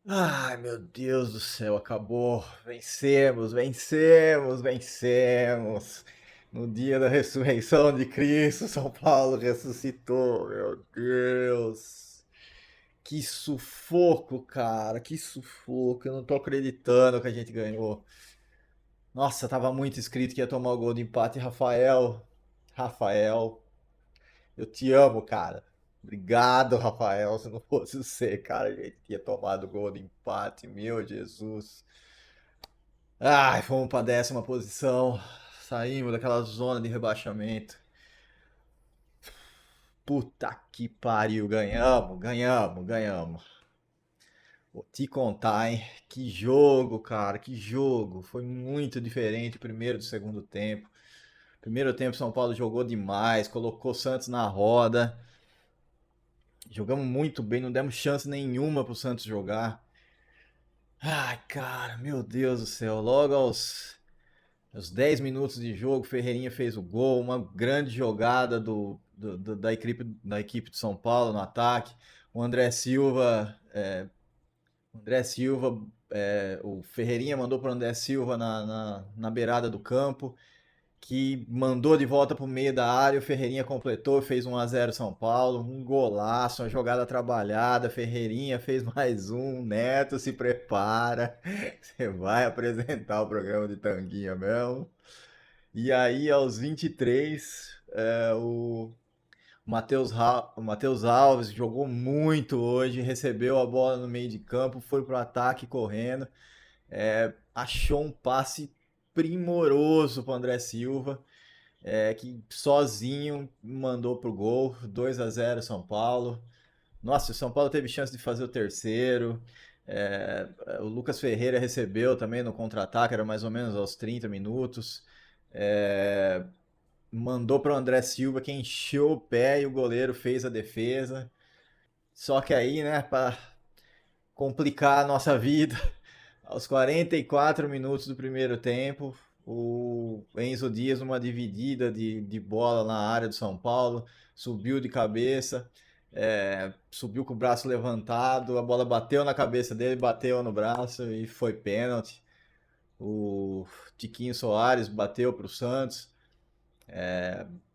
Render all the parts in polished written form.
Ai, meu Deus do céu, acabou. Vencemos, vencemos, vencemos. No dia da ressurreição de Cristo, São Paulo ressuscitou. Meu Deus. Que sufoco, cara. Que sufoco. Eu não tô acreditando que a gente ganhou. Nossa, tava muito escrito que ia tomar o gol de empate. Rafael, Rafael, eu te amo, cara. Obrigado, Rafael. Se não fosse você, cara, a gente tinha tomado o gol de empate. Meu Jesus. Ai, fomos pra 10ª posição. Saímos daquela zona de rebaixamento. Puta que pariu. Ganhamos, ganhamos, ganhamos. Vou te contar, hein? Que jogo, cara. Que jogo. Foi muito diferente o primeiro do segundo tempo. Primeiro tempo, São Paulo jogou demais. Colocou o Santos na roda. Jogamos muito bem. Não demos chance nenhuma pro Santos jogar. Ai, cara, meu Deus do céu. Logo aos 10 minutos de jogo, Ferreirinha fez o gol, uma grande jogada da equipe de São Paulo no ataque. O André Silva, o Ferreirinha mandou para o André Silva na beirada do campo, que mandou de volta para o meio da área. O Ferreirinha completou, fez 1-0 São Paulo, um golaço, uma jogada trabalhada. Ferreirinha fez mais um. Neto, se prepara, você vai apresentar o programa de Tanguinha mesmo. E aí, aos 23, o Matheus Alves jogou muito hoje, recebeu a bola no meio de campo, foi pro ataque correndo, achou um passe primoroso para André Silva, que sozinho mandou pro gol, 2-0 São Paulo. Nossa, o São Paulo teve chance de fazer o terceiro. O Lucas Ferreira recebeu também no contra-ataque, era mais ou menos aos 30 minutos. É, mandou para o André Silva, que encheu o pé e o goleiro fez a defesa. Só que aí, né, para complicar a nossa vida, aos 44 minutos do primeiro tempo, o Enzo Dias, numa dividida de bola na área do São Paulo, subiu de cabeça, subiu com o braço levantado, a bola bateu na cabeça dele, bateu no braço e foi pênalti. O Tiquinho Soares bateu para o Santos.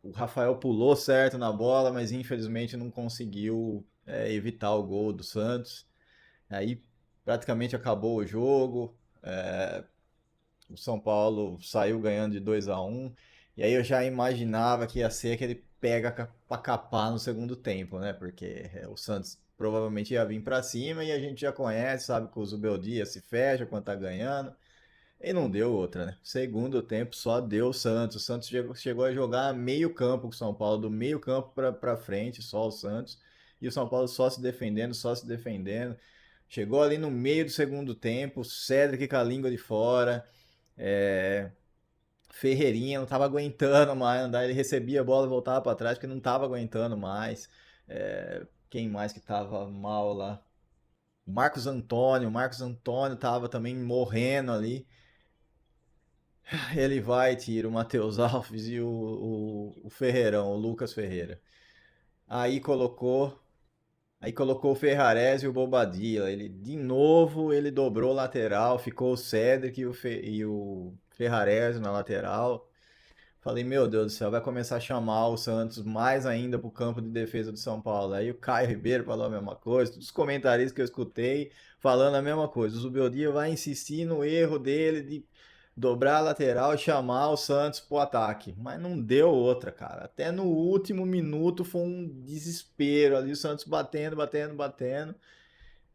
O Rafael pulou certo na bola, mas infelizmente não conseguiu evitar o gol do Santos. Aí praticamente acabou o jogo. O São Paulo saiu ganhando de 2-1. E aí eu já imaginava que ia ser aquele pega pra capar no segundo tempo, né? Porque o Santos provavelmente ia vir pra cima e a gente já conhece, sabe que o Zubeldia se fecha quando tá ganhando. E não deu outra, né? Segundo tempo só deu o Santos. O Santos chegou a jogar meio campo com o São Paulo, do meio campo pra frente, só o Santos. E o São Paulo só se defendendo, só se defendendo. Chegou ali no meio do segundo tempo, Cedric com a língua de fora. É... Ferreirinha não tava aguentando mais andar. Ele recebia a bola e voltava para trás, porque não tava aguentando mais. Quem mais que tava mal lá? O Marcos Antônio tava também morrendo ali. Ele vai, tira o Matheus Alves e o Ferreirão, o Lucas Ferreira. Aí colocou, aí colocou o Ferrarese e o Bobadilla. Ele de novo ele dobrou o lateral, ficou o Cedric e o Ferrarese na lateral. Falei, meu Deus do céu, vai começar a chamar o Santos mais ainda pro campo de defesa do São Paulo. Aí o Caio Ribeiro falou a mesma coisa, todos os comentaristas que eu escutei falando a mesma coisa. O Zubeldia vai insistir no erro dele de dobrar a lateral e chamar o Santos pro ataque. Mas não deu outra, cara. Até no último minuto foi um desespero ali, o Santos batendo, batendo, batendo.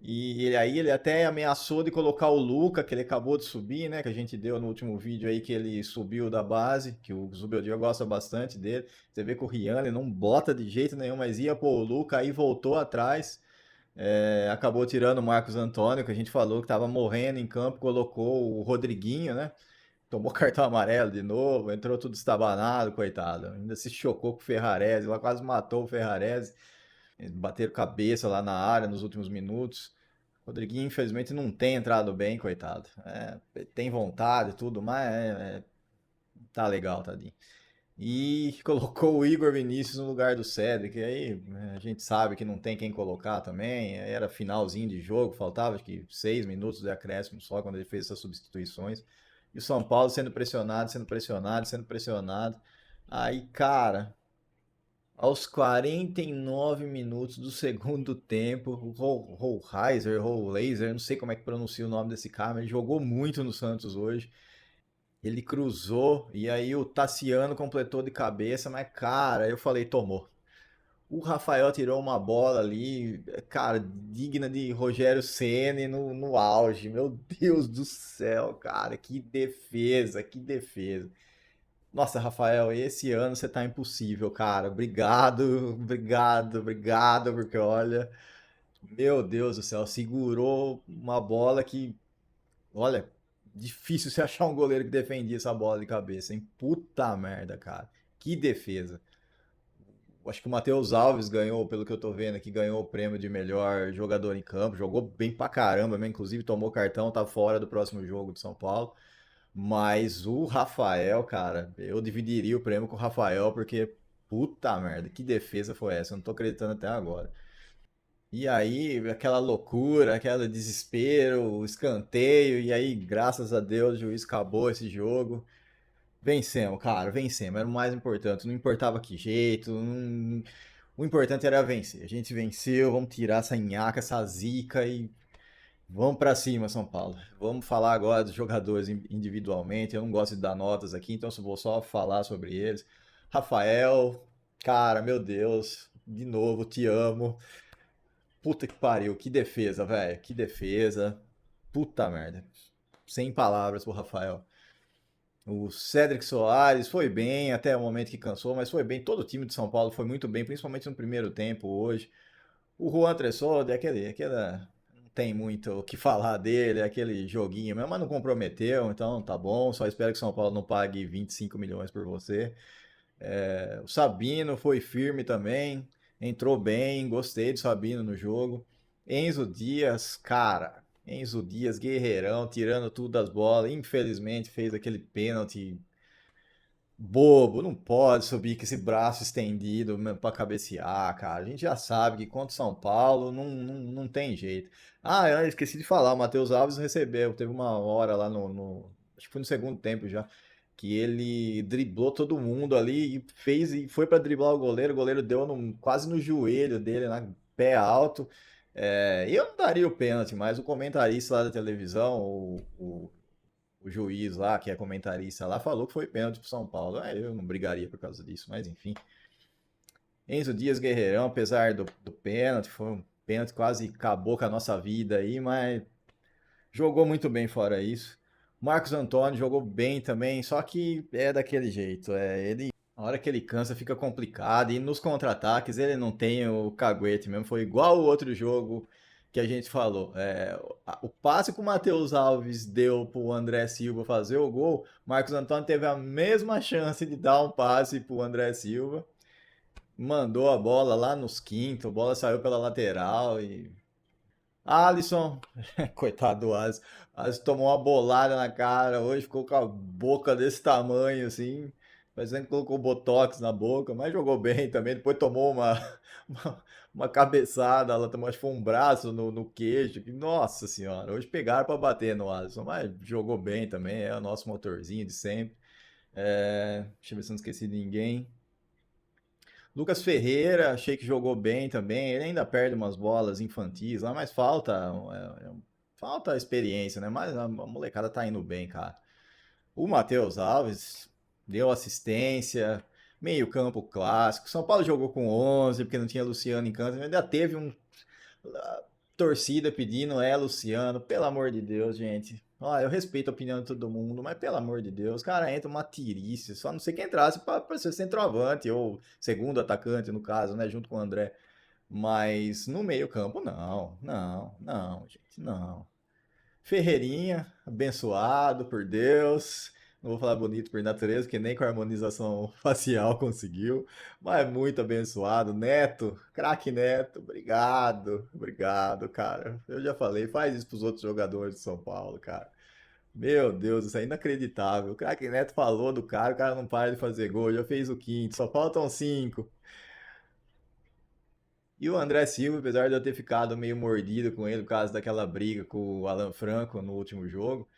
E aí ele até ameaçou de colocar o Luca, que ele acabou de subir, né? Que a gente deu no último vídeo aí, que ele subiu da base, que o Zubeldia gosta bastante dele. Você vê que o Rian, ele não bota de jeito nenhum, mas ia pôr o Luca, aí voltou atrás. Acabou tirando o Marcos Antônio, que a gente falou que tava morrendo em campo, colocou o Rodriguinho, né? Tomou cartão amarelo de novo, entrou tudo estabanado, coitado. Ainda se chocou com o Ferrarese, lá quase matou o Ferrarese. Eles bateram cabeça lá na área nos últimos minutos. O Rodriguinho, infelizmente, não tem entrado bem, coitado. Tem vontade e tudo, mas tá legal, tadinho. e colocou o Igor Vinícius no lugar do Cedric. E aí a gente sabe que não tem quem colocar também. Aí era finalzinho de jogo, faltava acho que 6 minutos de acréscimo só quando ele fez essas substituições. E o São Paulo sendo pressionado, sendo pressionado, sendo pressionado. Aí, cara, aos 49 minutos do segundo tempo, o Rollheiser, não sei como é que pronuncia o nome desse cara, mas ele jogou muito no Santos hoje. Ele cruzou e aí o Tassiano completou de cabeça, mas cara, eu falei, tomou. O Rafael tirou uma bola ali, cara, digna de Rogério Ceni no auge. Meu Deus do céu, cara, que defesa, que defesa. Nossa, Rafael, esse ano você tá impossível, cara. Obrigado, obrigado, obrigado, porque olha, meu Deus do céu, segurou uma bola que, olha, difícil você achar um goleiro que defendia essa bola de cabeça, hein? Puta merda, cara. Que defesa. Acho que o Matheus Alves ganhou, pelo que eu tô vendo aqui, ganhou o prêmio de melhor jogador em campo. Jogou bem pra caramba, né? Inclusive tomou cartão, tá fora do próximo jogo de São Paulo. Mas o Rafael, cara, eu dividiria o prêmio com o Rafael, porque puta merda, que defesa foi essa? Eu não tô acreditando até agora. E aí, aquela loucura, aquele desespero, o escanteio, e aí, graças a Deus, o juiz acabou esse jogo. Vencemos, cara, vencemos, era o mais importante. Não importava que jeito, o importante era vencer. A gente venceu, vamos tirar essa nhaca, essa zica e vamos pra cima, São Paulo. Vamos falar agora dos jogadores individualmente. Eu não gosto de dar notas aqui, então eu vou só falar sobre eles. Rafael, cara, meu Deus, de novo, te amo. Puta que pariu, que defesa, velho. Que defesa. Puta merda. Sem palavras pro Rafael. O Cédric Soares foi bem até o momento que cansou, mas foi bem. Todo o time de São Paulo foi muito bem, principalmente no primeiro tempo hoje. O Juan Tressolde, não tem muito o que falar dele, é aquele joguinho mesmo, mas não comprometeu, então tá bom. Só espero que São Paulo não pague 25 milhões por você. O Sabino foi firme também, entrou bem, gostei do Sabino no jogo. Enzo Dias, cara, Enzo Dias, guerreirão, tirando tudo das bolas. Infelizmente fez aquele pênalti bobo, não pode subir com esse braço estendido pra cabecear, cara. A gente já sabe que contra o São Paulo não tem jeito. Ah, eu esqueci de falar, o Matheus Alves recebeu, teve uma hora lá acho que foi no segundo tempo já, que ele driblou todo mundo ali e fez e foi pra driblar o goleiro deu quase no joelho dele, pé alto. Eu não daria o pênalti, mas o comentarista lá da televisão, o juiz lá, que é comentarista lá, falou que foi pênalti pro São Paulo. Eu não brigaria por causa disso, mas enfim. Enzo Dias Guerreirão, apesar do pênalti, foi um pênalti que quase acabou com a nossa vida aí, mas jogou muito bem fora isso. Marcos Antônio jogou bem também, só que é daquele jeito. A hora que ele cansa fica complicado. E nos contra-ataques ele não tem o caguete mesmo. Foi igual o outro jogo que a gente falou. O passe que o Matheus Alves deu pro André Silva fazer o gol, Marcos Antônio teve a mesma chance de dar um passe pro André Silva. Mandou a bola lá nos quintos, a bola saiu pela lateral e Alisson, coitado do Alisson. Alisson tomou uma bolada na cara hoje, ficou com a boca desse tamanho, assim, parecendo que colocou botox na boca, mas jogou bem também. Depois tomou uma cabeçada, ela tomou, acho que foi um braço no queixo. Nossa senhora, hoje pegaram para bater no Alisson, mas jogou bem também, é o nosso motorzinho de sempre. Deixa eu ver se eu não esqueci de ninguém. Lucas Ferreira, achei que jogou bem também. Ele ainda perde umas bolas infantis lá, mas falta experiência, né? Mas a molecada tá indo bem, cara. O Matheus Alves deu assistência, meio campo clássico. São Paulo jogou com 11 porque não tinha Luciano em campo. Ainda teve torcida pedindo, Luciano, pelo amor de Deus, gente. Ó, eu respeito a opinião de todo mundo, mas pelo amor de Deus, cara, entra uma tirice, só não sei quem entrasse pra ser centroavante, ou segundo atacante, no caso, né, junto com o André. Mas no meio-campo, não, gente, não. Ferreirinha, abençoado por Deus. Não vou falar bonito por natureza, porque nem com a harmonização facial conseguiu. Mas muito abençoado. Neto, craque Neto, obrigado, obrigado, cara. Eu já falei, faz isso pros outros jogadores de São Paulo, cara. Meu Deus, isso é inacreditável. O craque Neto falou do cara, o cara não para de fazer gol, já fez o quinto, só faltam cinco. E o André Silva, apesar de eu ter ficado meio mordido com ele por causa daquela briga com o Alan Franco no último jogo,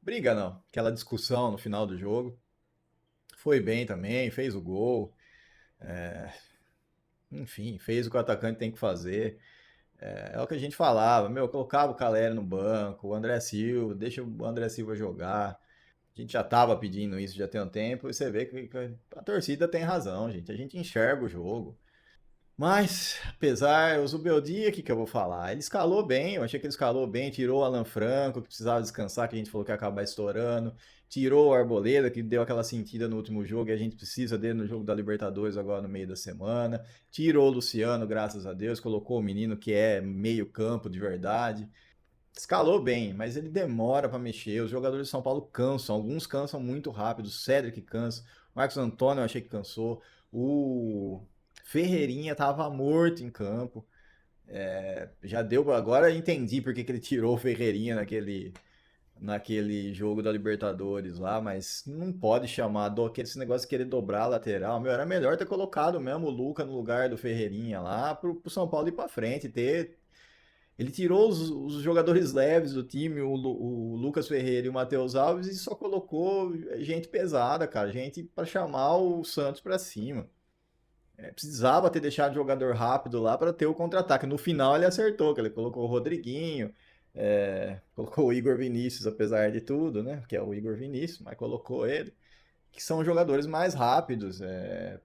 briga não, aquela discussão no final do jogo, foi bem também, fez o gol, enfim, fez o que o atacante tem que fazer. É o que a gente falava, meu, colocava o Caleri no banco, o André Silva, deixa o André Silva jogar. A gente já estava pedindo isso já tem um tempo, e você vê que a torcida tem razão, gente. A gente enxerga o jogo. Mas, apesar, o Zubeldia, o que eu vou falar? Ele escalou bem, eu achei que ele escalou bem, tirou o Alan Franco, que precisava descansar, que a gente falou que ia acabar estourando, tirou o Arboleda, que deu aquela sentida no último jogo, e a gente precisa dele no jogo da Libertadores agora no meio da semana, tirou o Luciano, graças a Deus, colocou o menino que é meio campo de verdade, escalou bem, mas ele demora para mexer, os jogadores de São Paulo cansam, alguns cansam muito rápido, o Cedric cansa, o Marcos Antônio eu achei que cansou, o Ferreirinha tava morto em campo. Já deu. Agora eu entendi porque que ele tirou o Ferreirinha naquele jogo da Libertadores lá, mas não pode chamar esse negócio de querer dobrar a lateral. Meu, era melhor ter colocado mesmo o Luca no lugar do Ferreirinha lá pro São Paulo ir pra frente. Ele tirou os jogadores leves do time, o Lucas Ferreira e o Matheus Alves, e só colocou gente pesada, cara. Gente pra chamar o Santos pra cima. Precisava ter deixado o jogador rápido lá para ter o contra-ataque. No final ele acertou, que ele colocou o Rodriguinho, colocou o Igor Vinícius, apesar de tudo, né? Que é o Igor Vinícius, mas colocou ele. Que são jogadores mais rápidos.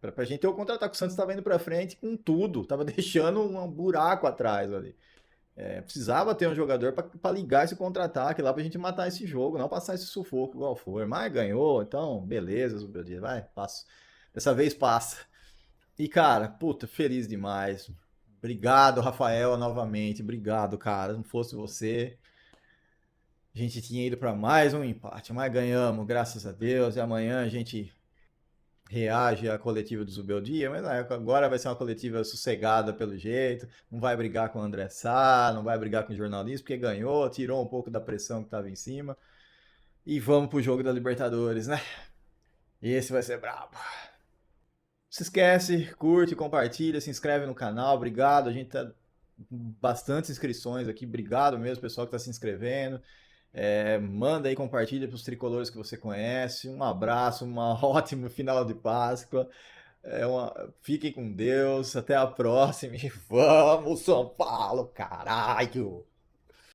Para a gente ter o contra-ataque. O Santos estava indo para frente com tudo, estava deixando um buraco atrás ali. Precisava ter um jogador para ligar esse contra-ataque lá para a gente matar esse jogo, não passar esse sufoco igual for. Mas ganhou, então beleza, meu dia, vai, passa. Dessa vez passa. E, cara, puta, feliz demais. Obrigado, Rafael, novamente. Obrigado, cara. Se não fosse você, a gente tinha ido para mais um empate, mas ganhamos, graças a Deus. E amanhã a gente reage à coletiva do Zubeldia, mas agora vai ser uma coletiva sossegada pelo jeito. Não vai brigar com o André Sá, não vai brigar com o jornalista, porque ganhou, tirou um pouco da pressão que estava em cima. E vamos pro jogo da Libertadores, né? E esse vai ser brabo. Se esquece, curte, compartilha, se inscreve no canal. Obrigado. A gente tá com bastantes inscrições aqui. Obrigado mesmo, pessoal que está se inscrevendo. Manda aí, compartilha para os tricolores que você conhece. Um abraço, um ótimo final de Páscoa. Fiquem com Deus. Até a próxima. E vamos, São Paulo, caralho!